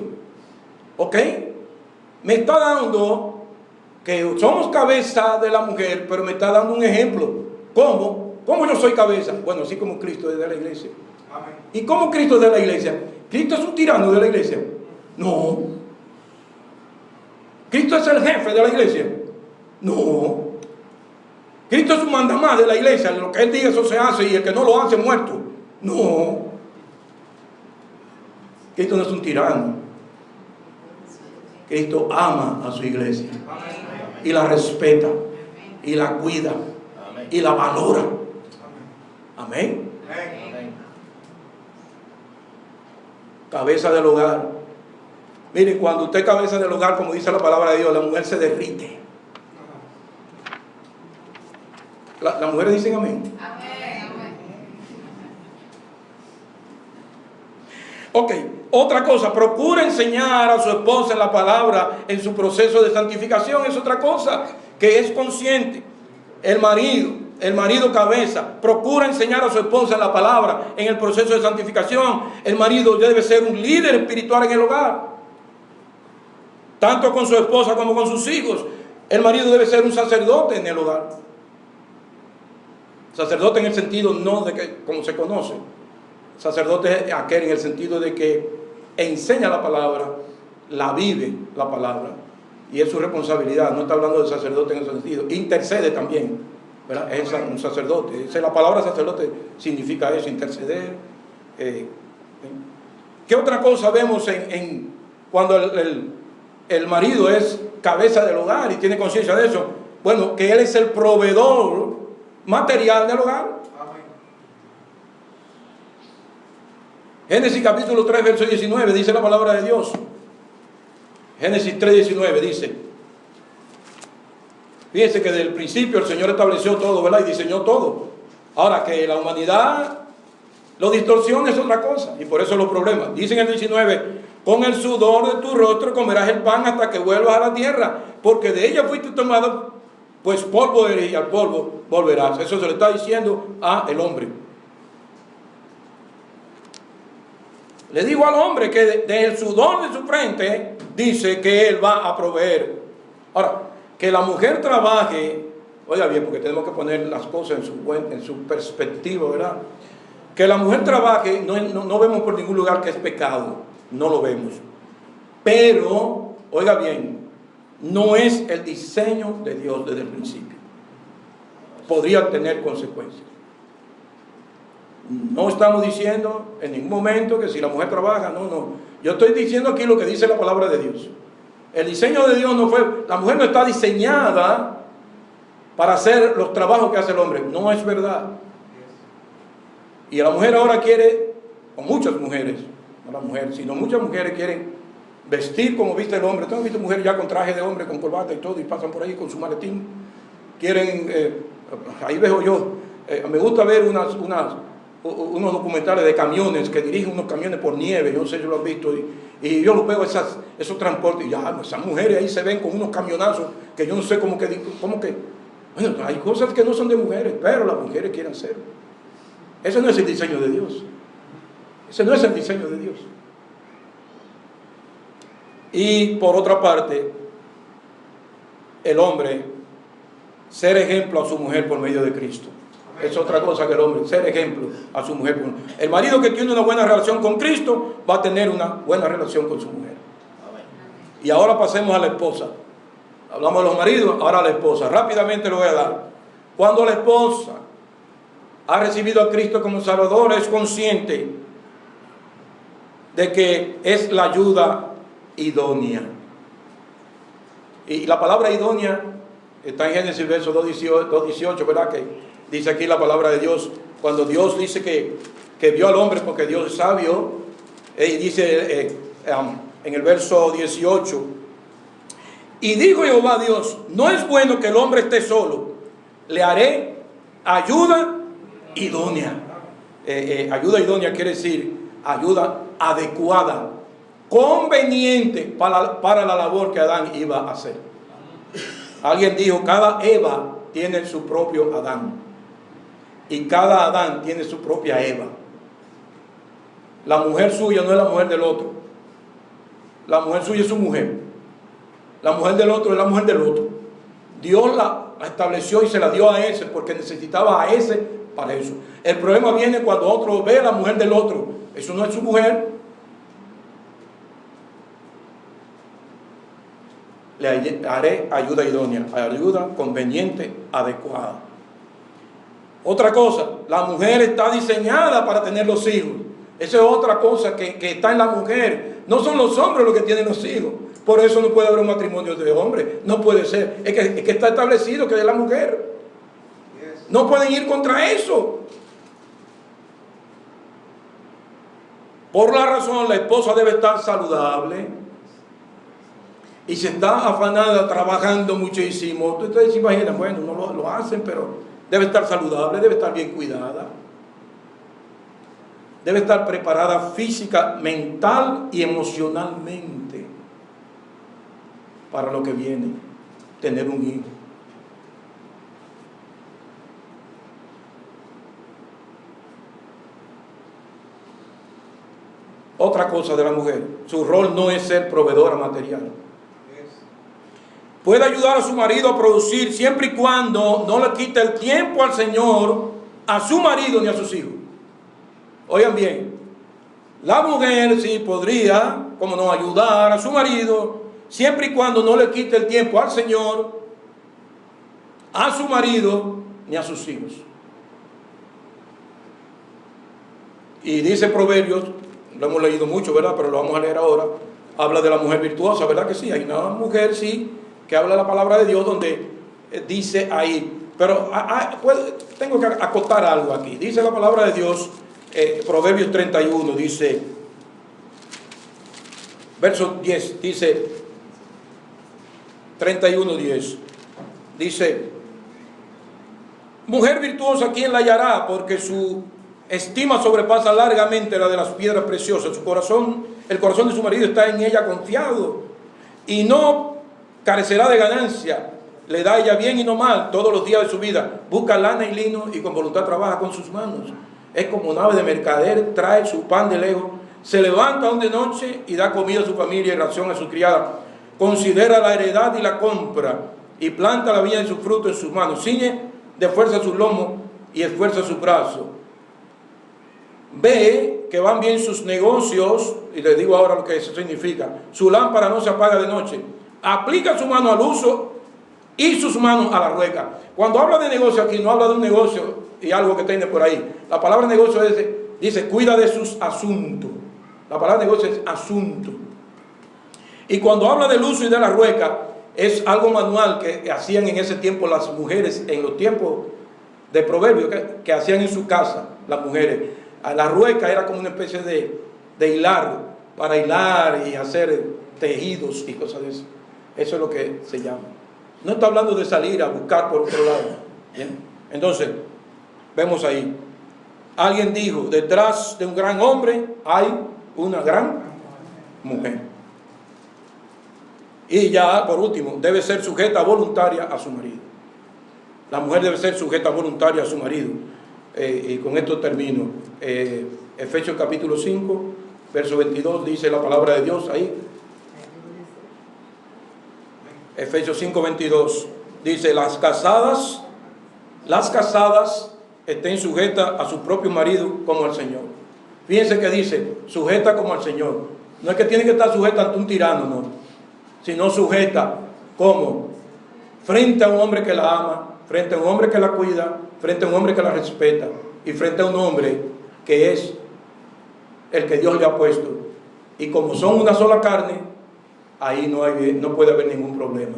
¿Ok? Me está dando que somos cabeza de la mujer, pero me está dando un ejemplo. ¿Cómo yo soy cabeza? Bueno, así como Cristo es de la iglesia. Amén. ¿Y cómo Cristo es de la iglesia? ¿Cristo es un tirano de la iglesia? No. ¿Cristo es el jefe de la iglesia? No. Cristo es un mandamás de la iglesia. Lo que Él diga, eso se hace, y el que no lo hace, muerto. No. Cristo no es un tirano. Cristo ama a su iglesia. Y la respeta. Y la cuida. Y la valora. Amén. Cabeza del hogar. Mire, cuando usted es cabeza del hogar, como dice la palabra de Dios, la mujer se derrite. Las mujeres dicen amén. Ok, otra cosa, procura enseñar a su esposa en la palabra en su proceso de santificación. Es otra cosa que es consciente. El marido cabeza, procura enseñar a su esposa en la palabra en el proceso de santificación. El marido debe ser un líder espiritual en el hogar, tanto con su esposa como con sus hijos. El marido debe ser un sacerdote en el hogar. Sacerdote en el sentido no de que, como se conoce, sacerdote es aquel en el sentido de que enseña la palabra, la vive la palabra, y es su responsabilidad. No está hablando de sacerdote en ese sentido. Intercede también, ¿verdad? Es un sacerdote. La palabra sacerdote significa eso, interceder. ¿Qué otra cosa vemos cuando el marido es cabeza del hogar y tiene conciencia de eso? Bueno, que él es el proveedor material del hogar. Amén. Génesis capítulo 3, verso 19, dice la palabra de Dios. Génesis 3:19 dice, fíjense que desde el principio el Señor estableció todo, ¿verdad? Y diseñó todo. Ahora que la humanidad lo distorsiona es otra cosa, y por eso los problemas. Dice en el 19, con el sudor de tu rostro comerás el pan hasta que vuelvas a la tierra, porque de ella fuiste tomado, pues polvo eres y al polvo volverás. Eso se le está diciendo al hombre. Le digo al hombre que del sudor de su frente dice que él va a proveer. Ahora, que la mujer trabaje oiga bien, porque tenemos que poner las cosas en su perspectiva, ¿verdad? Que la mujer trabaje, no vemos por ningún lugar que es pecado, no lo vemos. Pero, oiga bien, no es el diseño de Dios desde el principio. Podría tener consecuencias. No estamos diciendo en ningún momento que si la mujer trabaja, no. Yo estoy diciendo aquí lo que dice la palabra de Dios. El diseño de Dios no fue, la mujer no está diseñada para hacer los trabajos que hace el hombre. No es verdad. Y la mujer ahora quiere, o muchas mujeres, no la mujer, sino muchas mujeres quieren vestir como viste el hombre. ¿Tú has visto mujeres ya con traje de hombre, con corbata y todo, y pasan por ahí con su maletín? Quieren, ahí veo yo, me gusta ver unos documentales de camiones que dirigen unos camiones por nieve, yo no sé si lo han visto, y yo los veo esos transportes, y ya, esas mujeres ahí se ven con unos camionazos que yo no sé cómo que, bueno, hay cosas que no son de mujeres, pero las mujeres quieren hacerlo. Ese no es el diseño de Dios. Ese no es el diseño de Dios. Y por otra parte, el hombre, ser ejemplo a su mujer por medio de Cristo. Es otra cosa que el hombre, ser ejemplo a su mujer. El marido que tiene una buena relación con Cristo va a tener una buena relación con su mujer. Y ahora pasemos a la esposa. Hablamos de los maridos, ahora a la esposa. Rápidamente lo voy a dar. Cuando la esposa ha recibido a Cristo como Salvador, es consciente de que es la ayuda idónea. Y la palabra idónea está en Génesis verso 2:18, ¿verdad? Que dice aquí la palabra de Dios, cuando Dios dice que vio al hombre porque Dios es sabio, y dice en el verso 18, y dijo Jehová Dios, no es bueno que el hombre esté solo, le haré ayuda idónea. Ayuda idónea quiere decir ayuda adecuada, conveniente para la labor que Adán iba a hacer. Alguien dijo, cada Eva tiene su propio Adán y cada Adán tiene su propia Eva. La mujer suya no es la mujer del otro. La mujer suya es su mujer. La mujer del otro es la mujer del otro. Dios la estableció y se la dio a ese porque necesitaba a ese para eso. El problema viene cuando otro ve a la mujer del otro. Eso no es su mujer. Le haré ayuda idónea, ayuda conveniente, adecuada. Otra cosa, la mujer está diseñada para tener los hijos. Esa es otra cosa que está en la mujer. No son los hombres los que tienen los hijos. Por eso no puede haber un matrimonio de hombres. No puede ser. Es que está establecido que es la mujer. No pueden ir contra eso. Por la razón, la esposa debe estar saludable. Y si está afanada, trabajando muchísimo, ustedes se imaginan, bueno, no lo hacen, pero debe estar saludable, debe estar bien cuidada. Debe estar preparada física, mental y emocionalmente para lo que viene, tener un hijo. Otra cosa de la mujer, su rol no es ser proveedora material. Puede ayudar a su marido a producir siempre y cuando no le quite el tiempo al Señor, a su marido ni a sus hijos. Oigan bien, la mujer sí podría, como no, ayudar a su marido siempre y cuando no le quite el tiempo al Señor, a su marido ni a sus hijos. Y dice Proverbios, lo hemos leído mucho, ¿verdad? Pero lo vamos a leer ahora. Habla de la mujer virtuosa, ¿verdad que sí? Hay una mujer, sí, que habla la palabra de Dios donde dice ahí, pero tengo que acotar algo aquí. Dice la palabra de Dios, Proverbios 31, dice, verso 10, dice, 31:10, dice, mujer virtuosa, ¿quién la hallará? Porque su estima sobrepasa largamente la de las piedras preciosas. El corazón de su marido está en ella confiado y no carecerá de ganancia. Le da ella bien y no mal todos los días de su vida. Busca lana y lino y con voluntad trabaja con sus manos. Es como nave de mercader, trae su pan de lejos. Se levanta aún de noche y da comida a su familia y ración a su criada. Considera la heredad y la compra. y planta la viña de su fruto en sus manos. Ciñe de fuerza sus lomos y esfuerza su brazo. Ve que van bien sus negocios, y les digo ahora lo que eso significa. Su lámpara no se apaga de noche. Aplica su mano al uso y sus manos a la rueca. Cuando habla de negocio aquí, no habla de un negocio y algo que tiene por ahí. La palabra negocio dice cuida de sus asuntos. La palabra negocio es asunto. Y cuando habla del uso y de la rueca, es algo manual que hacían en ese tiempo las mujeres, en los tiempos de Proverbios, que hacían en su casa las mujeres. La rueca era como una especie de hilar, para hilar y hacer tejidos y cosas de eso. Eso es lo que se llama. No está hablando de salir a buscar por otro lado. ¿Bien? Entonces, vemos ahí. Alguien dijo, detrás de un gran hombre hay una gran mujer. Y ya, por último, debe ser sujeta voluntaria a su marido. La mujer debe ser sujeta voluntaria a su marido. Y con esto termino. Efesios capítulo 5, verso 22, dice la palabra de Dios ahí. Efesios 5, 22, dice, las casadas estén sujetas a su propio marido como al Señor. Fíjense que dice, sujeta como al Señor. No es que tiene que estar sujeta ante un tirano, no. Sino sujeta, ¿cómo? Frente a un hombre que la ama, frente a un hombre que la cuida, frente a un hombre que la respeta y frente a un hombre que es el que Dios le ha puesto. Y como son una sola carne, ahí no puede haber ningún problema,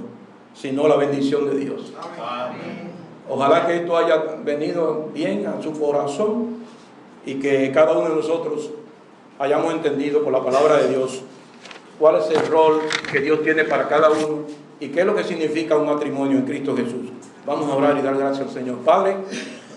sino la bendición de Dios. Amén. Ojalá que esto haya venido bien a su corazón y que cada uno de nosotros hayamos entendido por la palabra de Dios cuál es el rol que Dios tiene para cada uno y qué es lo que significa un matrimonio en Cristo Jesús. Vamos a orar y dar gracias al Señor. Padre,